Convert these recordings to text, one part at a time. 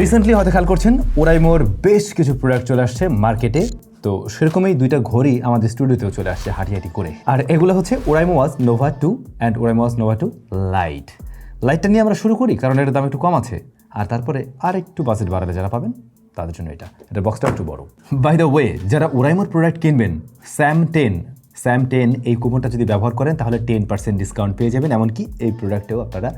Recently হয়তো খেয়াল করছেন ওরাইমোর বেশ কিছু প্রোডাক্ট চলে আসছে মার্কেটে। তো সেরকমই দুইটা ঘড়ি আমাদের স্টুডিওতেও চলে আসছে হাঁটি করে। আর এগুলো হচ্ছে Oraimo watch Nova 2 and Oraimo watch Nova 2 light. লাইটটা নিয়ে আমরা শুরু করি কারণ এটার দাম একটু কম আছে, আর তারপরে আর একটু বাজেট বাড়ালে যারা পাবেন তাদের জন্য এটা বক্সটা একটু বড়। বাই দ্য ওয়ে, যারা ওরাইমোর প্রোডাক্ট কিনবেন স্যাম10 এই কুপনটা যদি ব্যবহার করেন তাহলে 10% ডিসকাউন্ট পেয়ে যাবেন। এমনকি এই প্রোডাক্টেও আপনারা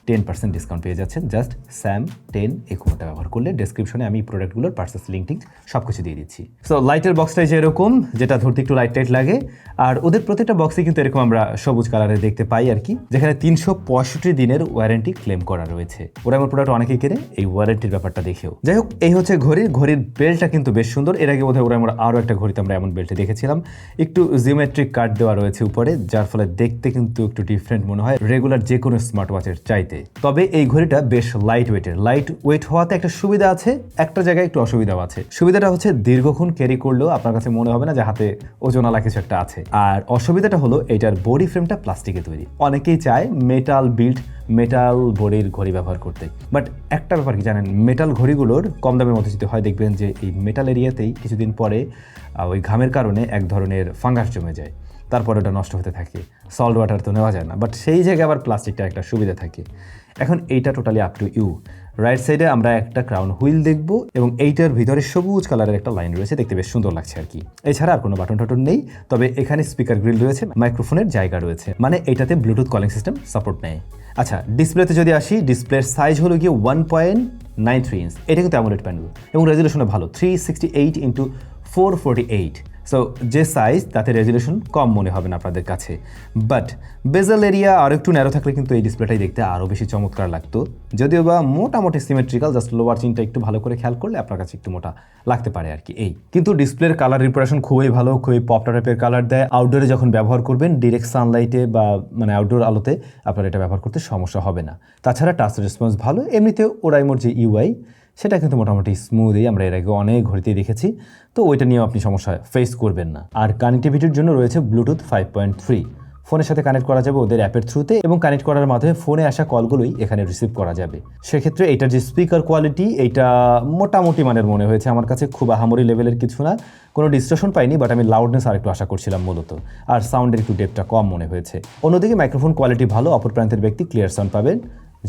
10% ডিসকাউন্ট পেয়ে যাচ্ছেন জাস্ট স্যাম10 এই কুপনটা ব্যবহার করলে। ডেসক্রিপশনে আমি প্রোডাক্টগুলোর পার্সেস লিঙ্ক সব কিছু দিয়ে দিচ্ছি। সো লাইটের বক্সটাই যে এরকম, যেটা ধরতে একটু লাইট লাগে, আর ওদের প্রত্যেকটা বক্সে কিন্তু এরকম আমরা সবুজ কালারে দেখতে পাই আর কি, যেখানে 365 দিনের ওয়ারেন্টি ক্লেম করা রয়েছে। ওরা আমার প্রোডাক্ট অনেকেই কেনে এই ওয়ারেন্টির ব্যাপারটা দেখেও। যাই হোক, এই হচ্ছে ঘড়ির বেল্টটা কিন্তু বেশ সুন্দর। এর আগে বোধহয় ওরা আমরা আরও একটা ঘড়িতে আমরা এমন বেল্টে দেখেছিলাম, একটু জিওমেট্রিক কাট দেওয়া রয়েছে উপরে, যার ফলে দেখতে কিন্তু একটু ডিফারেন্ট মনে হয় রেগুলার যে কোনো স্মার্ট ওয়াচের চাইতে। তবে এই ঘড়িটা বেশ লাইট ওয়েট হওয়াতে একটা সুবিধা আছে, একটা জায়গায় একটু অসুবিধাও আছে। সুবিধাটা হচ্ছে দীর্ঘক্ষণ ক্যারি করলেও আপনার কাছে মনে হবে না যে হাতে ওজনওয়ালা কিছু একটা আছে। আর অসুবিধাটা হলো এটার বডি ফ্রেমটা প্লাস্টিকে তৈরি। অনেকেই চায় মেটাল বডির ঘড়ি ব্যবহার করতে, বাট একটা ব্যাপার কি জানেন, মেটাল ঘড়িগুলোর কম দামের মধ্যে যদি হয় দেখবেন যে এই মেটাল এরিয়াতেই কিছুদিন পরে ওই ঘামের কারণে এক ধরনের ফাঙ্গাস জমে যায়, তারপরে ওটা নষ্ট হতে থাকে। সল্ট ওয়াটার তো নেওয়া যায় না, বাট সেই জায়গায় আবার প্লাস্টিকটা একটা সুবিধা থাকে। এখন এইটা totally up to you. Right সাইডে আমরা একটা ক্রাউন হুইল দেখব এবং এইটার ভিতরে সবুজ কালারের একটা লাইন রয়েছে, দেখতে বেশ সুন্দর লাগছে আর কি। এছাড়া আর কোনো বাটন টাটন নেই, তবে এখানে স্পিকার গ্রিল রয়েছে, মাইক্রোফোনের জায়গা রয়েছে, মানে এটাতে ব্লুটুথ কলিং সিস্টেম সাপোর্ট নেয়। আচ্ছা, ডিসপ্লেতে যদি আসি, ডিসপ্লের সাইজ হলো গিয়ে 1.93 ইঞ্চ। এটা কিন্তু অ্যামোলেড প্যানেল এবং রেজুলেশনও ভালো, 368x448। সো যে সাইজ তাতে রেজুলেশন কম মনে হবে না আপনাদের কাছে, বাট বেজেল এরিয়া আর একটু ন্যারো থাকলে কিন্তু এই ডিসপ্লেটাই দেখতে আরও বেশি চমৎকার লাগতো। যদিও বা মোটামুটি সিমেট্রিক্যাল, জাস্ট লোয়ার চিনটা একটু ভালো করে খেয়াল করলে আপনার কাছে একটু মোটা লাগতে পারে আর কি। এই কিন্তু ডিসপ্লের কালার রিপ্রেজেন্টেশন খুবই ভালো, খুবই পপ টাইপের কালার দেয়। আউটডোরে যখন ব্যবহার করবেন ডিরেক্ট সানলাইটে বা মানে আউটডোর আলোতে আপনার এটা ব্যবহার করতে সমস্যা হবে না। তাছাড়া টাচ রেসপন্স ভালো। এমনিতেও ওরাইমোর যে ইউআই সেটা কিন্তু মোটামুটি স্মুথই, আমরা এর আগে অনেক ঘড়িতেই দেখেছি, তো ওইটা নিয়েও আপনি সমস্যা ফেস করবেন না। আর কানেক্টিভিটির জন্য রয়েছে ব্লুটুথ 5.3, ফোনের সাথে কানেক্ট করা যাবে ওদের অ্যাপের থ্রুতে, এবং কানেক্ট করার মাধ্যমে ফোনে আসা কলগুলোই এখানে রিসিভ করা যাবে। সেক্ষেত্রে এটার যে স্পিকার কোয়ালিটি, এইটা মোটামুটি মানের মনে হয়েছে আমার কাছে, খুব আহামরি লেভেলের কিছু না, কোনো ডিস্ট্রাকশন পাইনি, বাট আমি লাউডনেস আর একটু আশা করছিলাম মূলত, আর সাউন্ডের একটু ডেপটা কম মনে হয়েছে। অন্যদিকে মাইক্রোফোন কোয়ালিটি ভালো, অপর প্রান্তের ব্যক্তি ক্লিয়ার সাউন্ড পাবেন।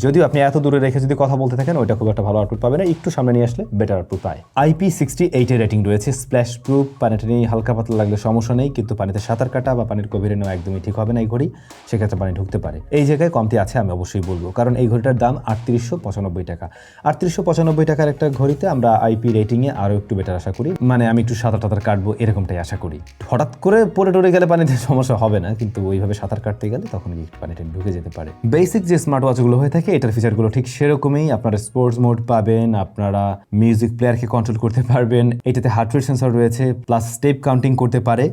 যদিও আপনি এত দূরে রেখে যদি কথা বলতে থাকেন ওইটা খুব একটা ভালো আউটপুট পাবে না, একটু সামনে নিয়ে আসলে বেটার আউটপুট পায়। IP68 এর রেটিং রয়েছে, স্প্ল্যাশ প্রুফ, পানিতে নিয়ে হালকা পাতলা লাগলে সমস্যা নেই, কিন্তু পানিতে সাঁতার কাটা বা পানির গভীরে নেওয়া একদমই ঠিক হবে না এই ঘড়ি, সেক্ষেত্রে পানি ঢুকতে পারে। এই জায়গায় কমতি আছে আমি অবশ্যই বলবো, কারণ এই ঘড়িটার দাম 3895 টাকা। 3895 টাকার একটা ঘড়িতে আমরা IP রেটিংয়ে আরও একটু বেটার আশা করি, মানে আমি একটু সাঁতার কাটবো এরকমটাই আশা করি। হঠাৎ করে পড়ে টরে গেলে পানিতে সমস্যা হবে না, কিন্তু ওইভাবে সাঁতার কাটতে গেলে তখন পানিটা ঢুকে যেতে পারে। বেসিক যে স্মার্ট ওয়াচগুলো হয়ে থাকে এটার ফিচারগুলো ঠিক সেরকমই। আপনারা স্পোর্টস মোড পাবেন, আপনারা মিউজিক প্লেয়ারকে কন্ট্রোল করতে পারবেন, এটাতে হার্ট রেট সেন্সর রয়েছে, প্লাস স্টেপ কাউন্টিং করতে পারে।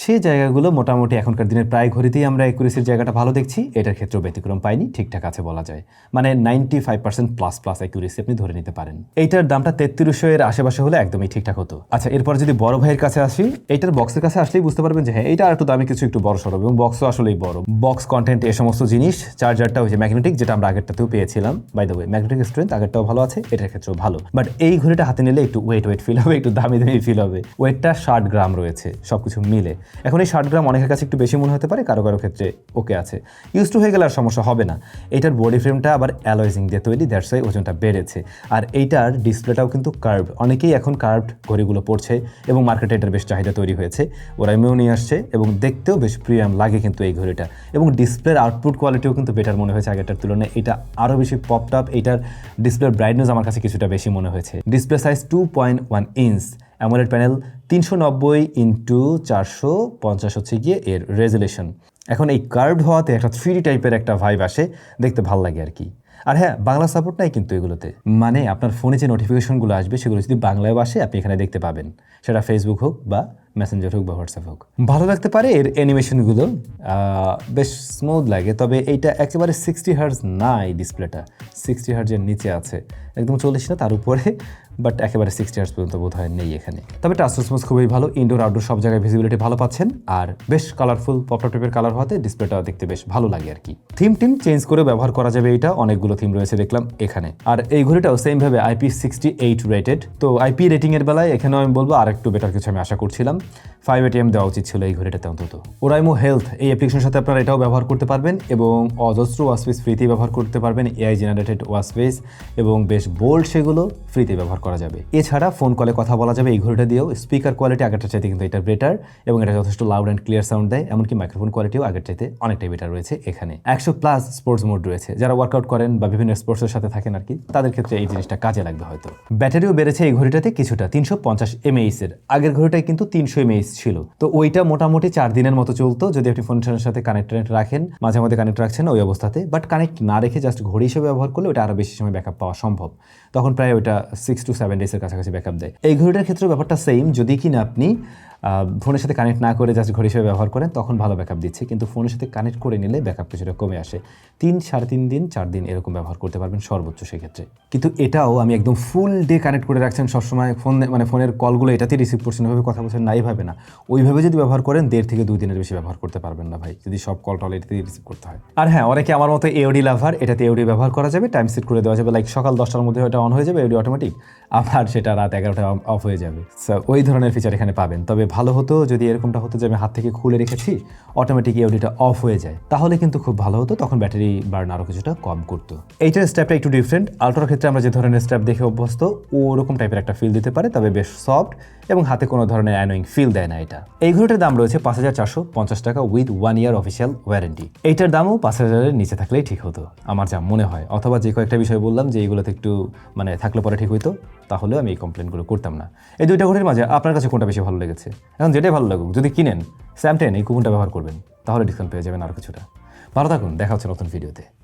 সেই জায়গাগুলো মোটামুটি এখনকার দিনের প্রায় ঘড়িতেই আমরা অ্যাকুরেসির জায়গাটা ভালো দেখছি, এটার ক্ষেত্রেও ব্যতিক্রম পাইনি, ঠিকঠাক আছে বলা যায়, মানে 95% প্লাস অ্যাকুরেসি আপনি ধরে নিতে পারেন। এইটার দামটা 3300 এর আশেপাশে হলে একদমই ঠিকঠাক হতো। আচ্ছা, এরপর যদি বড় ভাইয়ের কাছে আসি, এইটার বক্সের কাছে আসলেই বুঝতে পারবেন যে হ্যাঁ, এটা আর একটু দামি কিছু, একটু বড় সড়ো, এবং বক্সও আসলেই বড়। বক্স কন্টেন্ট এ সমস্ত জিনিস, চার্জারটা হচ্ছে ম্যাগনেটিক, যেটা আমরা আগেরটাতেও পেয়েছিলাম। By the way, magnetic strength আগেরটাও ভালো আছে, এটার ক্ষেত্রেও ভালো, বাট এই ঘড়িটা হাতে নিলে একটু ওয়েট ফিল হবে, একটু দামি ফিল হবে। ওয়েটটা 60 গ্রাম রয়েছে সবকিছু মিলে। এখন এই 60 গ্রাম অনেকের কাছে একটু বেশি মনে হতে পারে, কারো ক্ষেত্রে ওকে আছে, ইউজ টু হয়ে গেলে আর সমস্যা হবে না। এটার বডি ফ্রেমটা আবার অ্যালয় জিঙ্ক দিয়ে তৈরি, দ্যাটস ওয়াই ওজনটা বেড়েছে। আর এইটার ডিসপ্লেটাও কিন্তু কার্ভড, অনেকেই এখন কার্ভড ঘড়িগুলো পড়ছে এবং মার্কেটে এটার বেশ চাহিদা তৈরি হয়েছে। ওরাইমো নিয়ে আসছে এবং দেখতেও বেশ প্রিমিয়াম লাগে কিন্তু এই ঘড়িটা, এবং ডিসপ্লের আউটপুট কোয়ালিটিও কিন্তু বেটার মনে হয়েছে আগেরটার তুলনায়। এটা আরও বেশি পপড আপ, এটার ডিসপ্লের ব্রাইটনেস আমার কাছে কিছুটা বেশি মনে হয়েছে। Display size 2.1 inch, AMOLED panel, 390x450 হচ্ছে গিয়ে এর রেজুলেশন। এখন এই কার্ভড হওয়াতে একটা 3D টাইপের একটা ভাইব আসে, দেখতে ভালো লাগে আর কি। আর হ্যাঁ, বাংলা সাপোর্ট নাই কিন্তু এগুলোতে, মানে আপনার ফোনে যে নোটিফিকেশনগুলো আসবে সেগুলো যদি বাংলায় আসে আপনি এখানে দেখতে পাবেন, সেটা ফেসবুক হোক বা মেসেঞ্জার হোক বা হোয়াটসঅ্যাপ হোক। ভালো লাগতে পারে এর অ্যানিমেশনগুলো, বেশ স্মুথ লাগে। তবে এইটা একেবারে 60 হার্জ না, এই ডিসপ্লেটা 60 হার্জের নিচে আছে, একদম 40 না তার উপরে, বাট একেবারে 60 হার্জ পর্যন্ত বোধ হয় নেই এখানে। তবে টাচ রেসপন্স খুবই ভালো, ইনডোর আউটডোর সব জায়গায় ভিজিবিলিটি ভালো পাচ্ছেন, আর বেশ কালারফুল পপটপ টাইপের কালার হওয়াতে ডিসপ্লেটা দেখতে বেশ ভালো লাগে আর কি। টিম চেঞ্জ করে ব্যবহার করা যাবে, এটা অনেকগুলো থিম রয়েছে দেখলাম এখানে। আর এই ঘড়িটাও সেম ভাবে IP68 রেটেড। তো আইপি রেটিং এর বেলায় এখানেও আমি বলবো আর একটু বেটার কিছু আমি আশা করছিলাম, 5 ATM দেওয়া উচিত ছিল এই ঘড়িটাতে অন্তত। ওরাইমো হেলথ এই অ্যাপ্লিকেশনের সাথে আপনারা এটাও ব্যবহার করতে পারবেন এবং অজস্র ওয়াচফেস ফ্রিতে ব্যবহার করতে পারবেন, AI জেনারেটেড ওয়াচফেস এবং বেশ বোল্ড সেগুলো ফ্রিতে ব্যবহার করা যাবে। এছাড়া ফোন কলে কথা বলা যাবে এই ঘড়িটা দিয়েও। স্পিকার কোয়ালিটি আগেরটার চাইতে কিন্তু এটা বেটার এবং এটা যথেষ্ট লাউড অ্যান্ড ক্লিয়ার সাউন্ড দেয়, এমনকি মাইক্রোফোন কোয়ালিটিও আগের চাইতে অনেকটাই বেটার রয়েছে এখানে। 100+ স্পোর্টস মোড রয়েছে, যারা ওয়ার্কআউট করেন বা বিভিন্ন স্পোর্টসের সাথে থাকেন আর কি, তাদের ক্ষেত্রে এই জিনিসটা কাজে লাগবে হয়তো। ব্যাটারিও বেড়েছে এই ঘড়িটাতে কিছুটা, 350 mAh এর। আগের ঘড়িটায় কিন্তু 300 mAh ছিল, তো ওইটা মোটামুটি 4 দিনের মতো চলতো যদি আপনি ফোনের সাথে কানেক্ট রাখেন, মাঝে মধ্যে কানেক্ট রাখছেন ওই অবস্থাতে। বাট কানেক্ট না রেখে জাস্ট ঘড়ি হিসেবে ব্যবহার করলে ওটা আরও বেশি সময় ব্যাকআপ পাওয়া সম্ভব, তখন প্রায় ওটা 6 to 7 ডেজের কাছাকাছি ব্যাকআপ দেয়। এই ঘড়িটার ক্ষেত্রে ব্যাপারটা সেম, যদি কিনা আপনি ফোনের সাথে কানেক্ট না করে জাস্ট ঘড়ি হিসেবে ব্যবহার করেন তখন ভালো ব্যাকআপ দিচ্ছে, কিন্তু ফোনের সাথে কানেক্ট করে নিলে ব্যাকআপ কিছুটা কমে আসে, 3-3.5 দিন 4 দিন এরকম ব্যবহার করতে পারবেন সর্বোচ্চ সেক্ষেত্রে। কিন্তু এটাও আমি একদম ফুল ডে কানেক্ট করে রাখছেন সবসময়, ফোনের কলগুলো এটাতে রিসিভ করছেন, ওইভাবে কথা বলছেন না এইভাবে না, ওইভাবে যদি ব্যবহার করেন 1.5 থেকে 2 দিনের বেশি ব্যবহার করতে পারবেন না ভাই, যদি সব কল টল এটাতেই রিসিভ করতে হয়। আর হ্যাঁ, অনেকে আমার মতো AOD লাভার, এটাতে AOD ব্যবহার করা যাবে, টাইম সেট করে দেওয়া যাবে, লাইক সকাল 10টার মধ্যে ওটা অন হয়ে যাবে AOD অটোমেটিক, আবার সেটা রাত 11টায় অফ হয়ে যাবে। সো ওই ধরনের ফিচার এখানে পাবেন। তবে ভালো হতো যদি এরকমটা হতো যে আমি হাত থেকে খুলে রেখেছি অটোমেটিক AODটা অফ হয়ে যায়, তাহলে কিন্তু খুব ভালো হতো, তখন ব্যাটারি বার্ন আরও কিছুটা কম করতো। এইটার স্টেপটা একটু ডিফারেন্ট, আল্ট্রার ক্ষেত্রে আমরা যে ধরনের স্টেপ দেখে অভ্যস্ত ওরকম টাইপের একটা ফিল দিতে পারে, তবে বেশ সফট এবং হাতে কোনো ধরনের অ্যানোয়িং ফিল দেয় না এটা। এই ঘড়িটার দাম রয়েছে 5,450 টাকা উইথ 1 ইয়ার অফিসিয়াল ওয়ারেন্টি। এইটার দামও 5,000-এর নিচে থাকলেই ঠিক হতো আমার যা মনে হয়, অথবা যে কয়েকটা বিষয় বললাম যে এইগুলোতে একটু থাকলে পরে ঠিক হইতো, তাহলেও আমি এই কমপ্লেনগুলো করতাম না। এই দুইটা ঘড়ির মাঝে আপনার কাছে কোনটা বেশি ভালো লেগেছে? এখন যেটাই ভালো লাগুক, যদি কিনেন SAM10 এই কুপনটা ব্যবহার করবেন, তাহলে ডিসকাউন্ট পেয়ে যাবেন আরও কিছুটা। ভালো থাকুন, দেখা হচ্ছে নতুন ভিডিওতে।